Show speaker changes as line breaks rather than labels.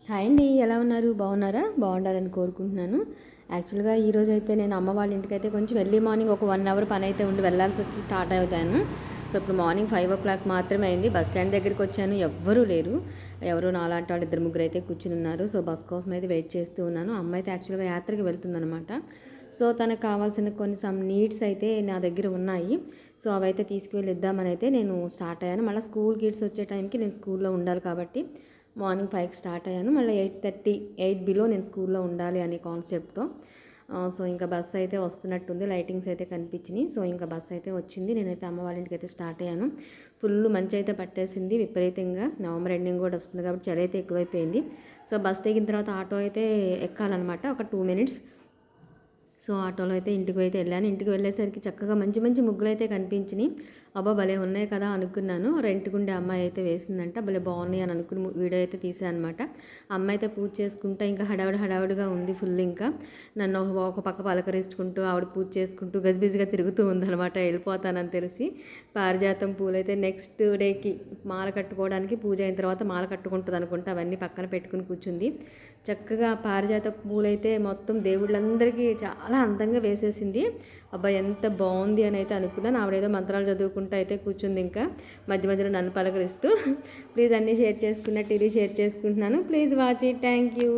Hi అండి, ఎలా ఉన్నారు? బాగున్నారా? బాగుండాలని కోరుకుంటున్నాను. యాక్చువల్గా ఈరోజు అయితే నేను అమ్మ వాళ్ళ ఇంటికి అయితే కొంచెం ఎర్లీ మార్నింగ్ ఒక 1 అవర్ పని అయితే ఉండి వెళ్ళాల్సి వచ్చి స్టార్ట్ అవుతాను. సో ఇప్పుడు మార్నింగ్ 5 o'clock మాత్రమే అయింది. బస్ స్టాండ్ దగ్గరికి వచ్చాను, ఎవ్వరూ లేరు. ఎవరో నాలాంటి వాళ్ళు ఇద్దరు ముగ్గురు అయితే కూర్చుని ఉన్నారు. సో బస్ కోసం అయితే వెయిట్ చేస్తూ ఉన్నాను. అమ్మ అయితే యాక్చువల్గా యాత్రకి వెళ్తుందనమాట. సో తనకు కావాల్సిన కొన్ని సమ్ నీడ్స్ అయితే నా దగ్గర ఉన్నాయి. సో అవైతే తీసుకువెళ్ళి ఇద్దామని అయితే నేను స్టార్ట్ అయ్యాను. మళ్ళీ స్కూల్ కిడ్స్ వచ్చే టైంకి నేను స్కూల్లో ఉండాలి కాబట్టి మార్నింగ్ 5కి స్టార్ట్ అయ్యాను. మళ్ళీ 8:30 8 బిలో నేను స్కూల్లో ఉండాలి అనే కాన్సెప్ట్తో. సో ఇంకా బస్సు అయితే వస్తున్నట్టుంది, లైటింగ్స్ అయితే కనిపించినాయి. సో ఇంకా బస్సు అయితే వచ్చింది. నేనైతే అమ్మ వాళ్ళ ఇంటికి అయితే స్టార్ట్ అయ్యాను. ఫుల్ మంచి అయితే పట్టేసింది విపరీతంగా. నవంబర్ ఎండింగ్ కూడా వస్తుంది కాబట్టి చలి అయితే ఎక్కువైపోయింది. సో బస్ దిగిన తర్వాత ఆటో అయితే ఎక్కాలన్నమాట, ఒక 2 minutes. సో ఆటోలో అయితే ఇంటికి అయితే వెళ్ళాను. ఇంటికి వెళ్ళేసరికి చక్కగా మంచి మంచి ముగ్గులు అయితే కనిపించినాయి. అబ్బా భలే ఉన్నాయి కదా అనుకున్నాను. రెంట్కుండే అమ్మాయి అయితే వేసిందంట, భలే బాగున్నాయి అని అనుకుని వీడియో అయితే తీసాను అనమాట. అమ్మాయి అయితే పూజ చేసుకుంటా ఇంకా హడావుడిగా ఉంది ఫుల్. ఇంకా నన్ను ఒక పక్క పలకరించుకుంటూ ఆవిడ పూజ చేసుకుంటూ గజిబిజిగా తిరుగుతూ ఉందనమాట. వెళ్ళిపోతానని తెలిసి పారిజాతం పూలు అయితే నెక్స్ట్ డేకి మాల కట్టుకోవడానికి, పూజ అయిన తర్వాత మాల కట్టుకుంటుంది అనుకుంటా, అవన్నీ పక్కన పెట్టుకుని కూర్చుంది. చక్కగా పారిజాత పూలైతే మొత్తం దేవుళ్ళందరికీ చాలా అందంగా వేసేసింది. అబ్బాయి ఎంత బాగుంది అని అయితే అనుకున్నాను. ఆవిడేదో మంత్రాలు చదువుకుంటూ అయితే కూర్చుంది. ఇంకా మధ్య మధ్యలో నన్ను పలకరిస్తూ ప్లీజ్ అన్నీ షేర్ చేసుకున్నట్టు ఇది షేర్ చేసుకుంటున్నాను. Please watch it. Thank you.